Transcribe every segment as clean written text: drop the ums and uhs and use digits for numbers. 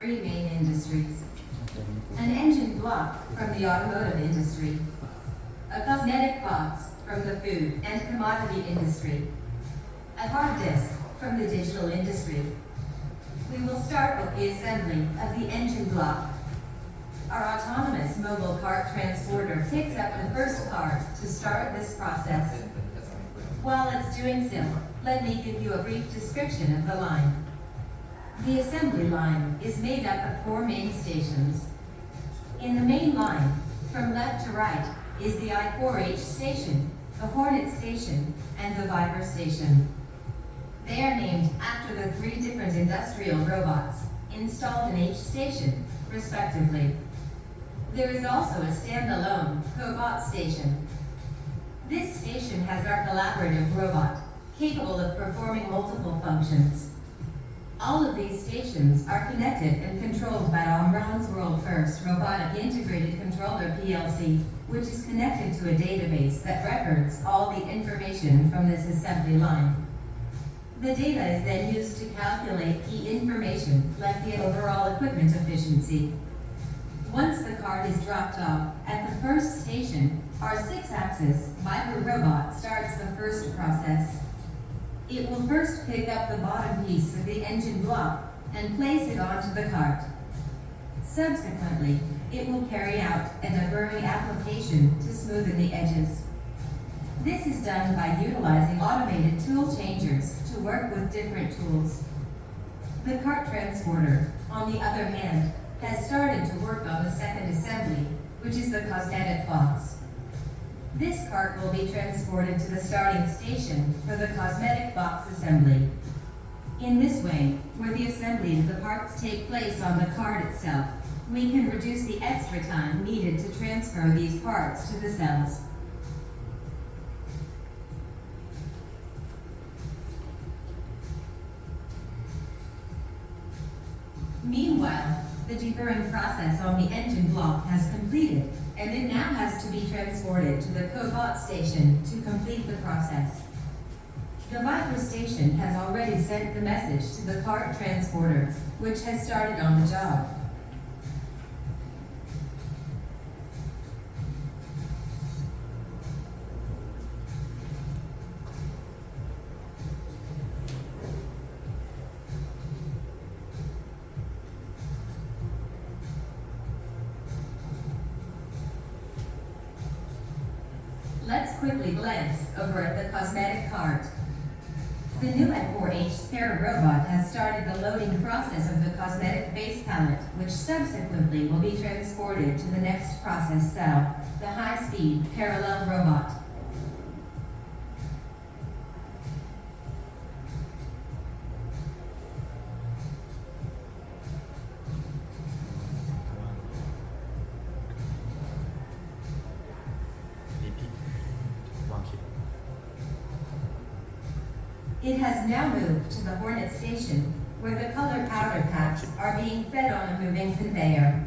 three main industries. An engine block from the automotive industry, a cosmetic box from the food and commodity industry, a hard disk from the digital industry. We will start with the assembly of the engine block. Our autonomous mobile cart transporter picks up the first cart to start this process. While it's doing so, let me give you a brief description of the line. The assembly line is made up of four main stations. In the main line, from left to right, is the I4H station, the Hornet station, and the Viper station. They are named after the three different industrial robots installed in each station, respectively. There is also a standalone cobot station. This station has our collaborative robot, capable of performing multiple functions. All of these stations are connected and controlled by Omron's world-first robotic integrated controller PLC, which is connected to a database that records all the information from this assembly line. The data is then used to calculate key information like the overall equipment efficiency. Once the cart is dropped off at the first station, our 6-axis Viper robot starts the first process. It will first pick up the bottom piece of the engine block and place it onto the cart. Subsequently, it will carry out a deburring application to smoothen the edges. This is done by utilizing automated tool changers to work with different tools. The cart transporter, on the other hand, has started to work on the second assembly, which is the cosmetic box. This cart will be transported to the starting station for the cosmetic box assembly. In this way, where the assembly of the parts take place on the cart itself, we can reduce the extra time needed to transfer these parts to the cells. Meanwhile, the deburring process on the engine block has completed, and it now has to be transported to the cobot station to complete the process. The Viper station has already sent the message to the cart transporter, which has started on the job. Let's quickly glance over at the cosmetic cart. The new I4H spare robot has started the loading process of the cosmetic base pallet, which subsequently will be transported to the next process cell, the high-speed parallel robot. It has now moved to the Hornet station, where the color powder packs are being fed on a moving conveyor.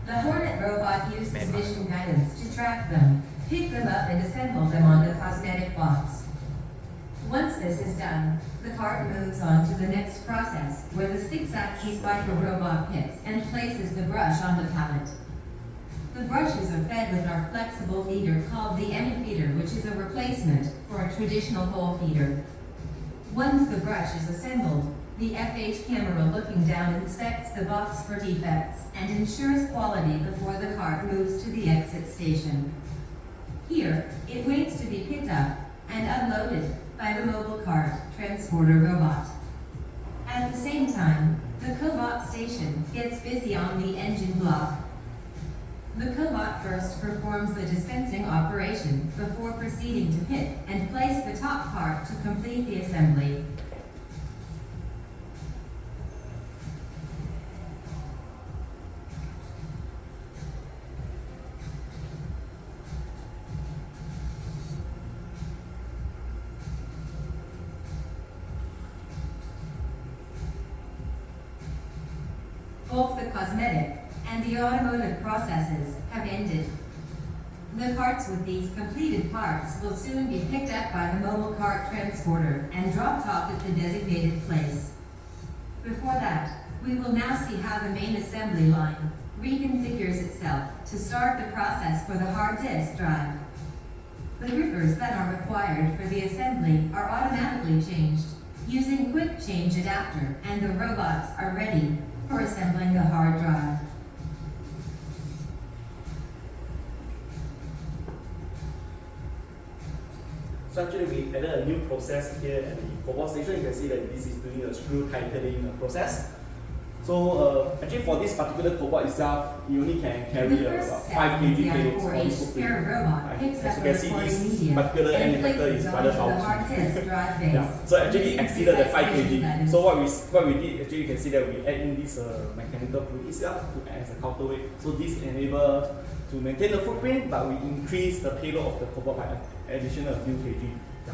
The Hornet robot uses vision guidance to track them, pick them up and assemble them on the cosmetic box. Once this is done, the cart moves on to the next process, where the 6-axis Viper robot picks and places the brush on the pallet. The brushes are fed with our flexible feeder called the Emmy feeder, which is a replacement for a traditional pole feeder. Once the brush is assembled, the FH camera looking down inspects the box for defects and ensures quality before the cart moves to the exit station. Here, it waits to be picked up and unloaded by the mobile cart transporter robot. At the same time, the cobot station gets busy on the engine block. The cobot first performs the dispensing operation before proceeding to pick and place the top part to complete the assembly. Both the cosmetic and the automotive processes have ended. The carts with these completed parts will soon be picked up by the mobile cart transporter and dropped off at the designated place. Before that, We will now see how the main assembly line reconfigures itself to start the process for the hard disk drive. The grippers that are required for the assembly are automatically changed using quick change adapter, and the robots are ready for assembling the hard drive. So actually we added a new process here at the cobalt station. You can see that this is doing a screw tightening process. So actually for this particular cobalt itself, you only can carry about 5 kg payload for this footprint. As you can see, this particular end effector is rather bulky. Yeah. So actually it exceeded the 5 kg. So what we did, actually you can see that we add in this mechanical fluid itself to act as a counterweight. So this enables to maintain the footprint, but we increase the payload of the cobalt by additional few kg. Yeah.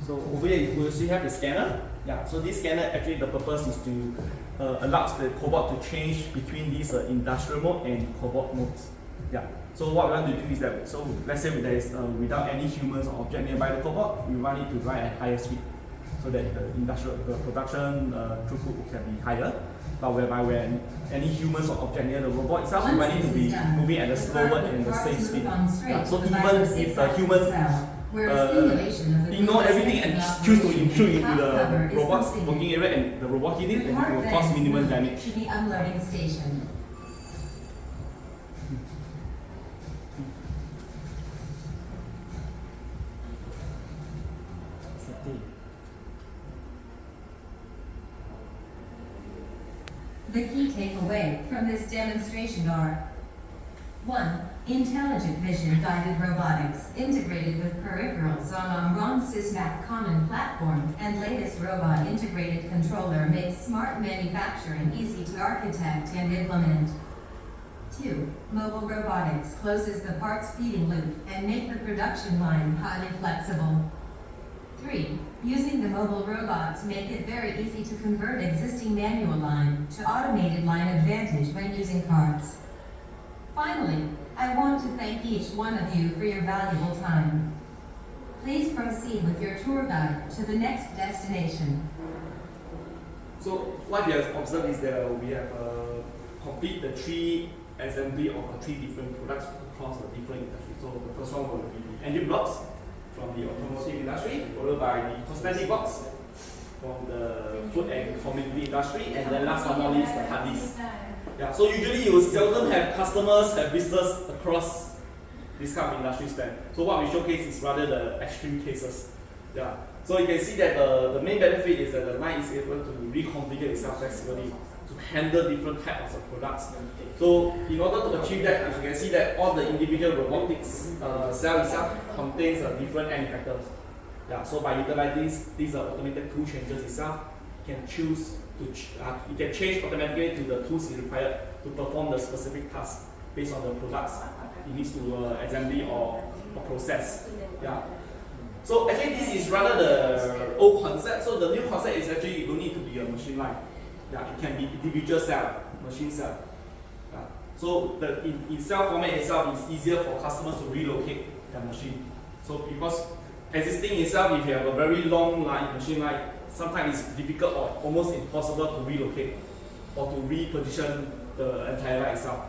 So over here you will see have the scanner. Yeah, so this scanner actually the purpose is to allows the cobalt to change between these industrial mode and cobalt modes. Yeah. So what we want to do is that, so let's say there is without any humans or object nearby the cobalt, we want it to run at higher speed, so that the production throughput can be higher. But whereby when any humans or object near the robot itself, we want it to be moving at a slower and the same speed. Yeah. So even if the human ignore everything and choose to intrude into the robot's working area and the robot hit it, then it will cause minimum damage. To the unloading station. The key takeaway from this demonstration are: 1. Intelligent vision guided robotics integrated with peripherals on Omron SysMac common platform and latest robot integrated controller makes smart manufacturing easy to architect and implement. 2. Mobile robotics closes the parts feeding loop and make the production line highly flexible. 3. Using the mobile robots make it very easy to convert existing manual line to automated line advantage when using carts. Finally, I want to thank each one of you for your valuable time. Please proceed with your tour guide to the next destination. So what we have observed is that we have complete the 3 assembly of 3 different products across the different industries. So the first one will be the engine blocks from the automotive industry, followed by the cosmetic box from the food and commodity industry, and then last but not least, the hard disk. Yeah, so usually you will seldom have customers have visitors across this kind of industry span. So what we showcase is rather the extreme cases. Yeah, so you can see that the main benefit is that the line is able to reconfigure itself flexibly to handle different types of products. So in order to achieve that, as you can see that all the individual robotics cell itself contains different end effectors. Yeah, so by utilizing these automated tool changes itself, you can choose to you can change automatically to the tools required to perform the specific task based on the products it needs to assembly or process. Yeah. So actually this is rather the old concept. So the new concept is actually you don't need to be a machine line. Yeah, it can be individual cell, machine cell. Yeah. So the in cell format itself is easier for customers to relocate their machine. So because existing itself, if you have a very long line, machine line, sometimes it's difficult or almost impossible to relocate or to reposition the entire line itself.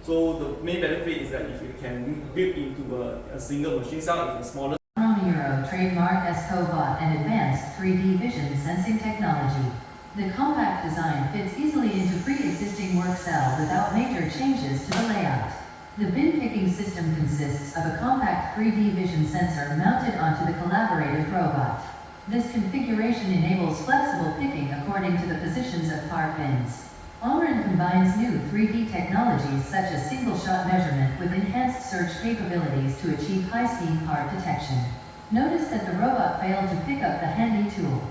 So the main benefit is that if you can build into a single machine cell, it's a smaller. Euro trademark S-Cobot and advanced 3D vision sensing technology. The compact design fits easily into pre-existing work cell without major changes to the layout. The bin picking system consists of a compact 3D vision sensor mounted onto the collaborative robot. This configuration enables flexible picking according to the positions of part bins. Omron combines new 3D technologies such as single-shot measurement with enhanced search capabilities to achieve high-speed part detection. Notice that the robot failed to pick up the handy tool.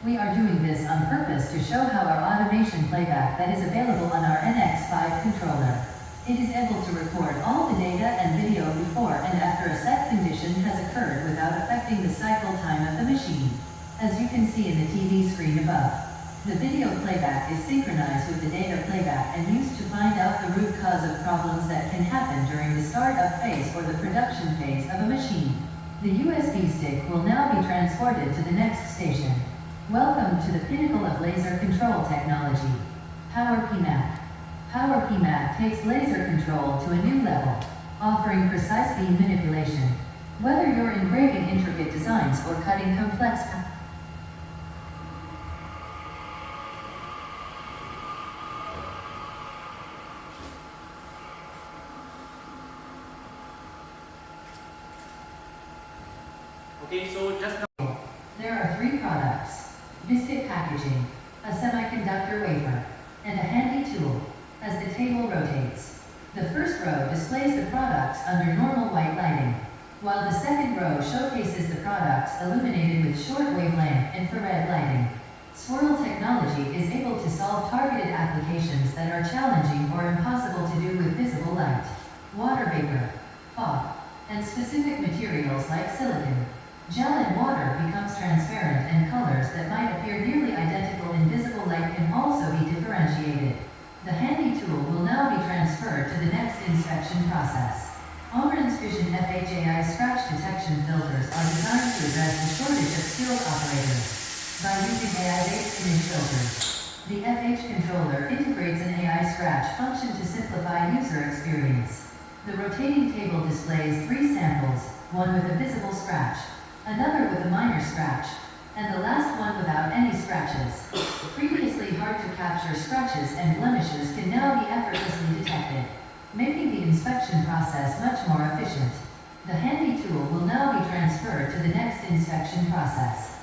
We are doing this on purpose to show how our automation playback that is available on our NX5 controller. It is able to record all the data and video before and after a set condition has occurred without affecting the cycle time of the machine. As you can see in the TV screen above, the video playback is synchronized with the data playback and used to find out the root cause of problems that can happen during the startup phase or the production phase of a machine. The USB stick will now be transported to the next station. Welcome to the pinnacle of laser control technology. Power PMAC. Power PMAC takes laser control to a new level, offering precise beam manipulation. Whether you're engraving intricate designs or cutting complex Okay, so just now. There are three products: biscuit packaging, a semiconductor wafer, and a handy tool. As the table rotates, the first row displays the products under normal white lighting, while the second row showcases the products illuminated with short wavelength infrared lighting. Swirl technology is able to solve targeted applications that are challenging or impossible to do with visible light, water vapor, fog, and specific materials like silicon. Gel and water becomes transparent, and colors that might appear nearly identical in visible light can also be differentiated. The handy tool will now be transferred to the next inspection process. Omron's Vision FHAI scratch detection filters are designed to address the shortage of skilled operators. By using AI-based image filters, the FH controller integrates an AI scratch function to simplify user experience. The rotating table displays three samples, one with a visible scratch, another with a minor scratch, and the last one without any scratches. Previously hard to capture scratches and blemishes can now be effortlessly detected, making the inspection process much more efficient. The handy tool will now be transferred to the next inspection process.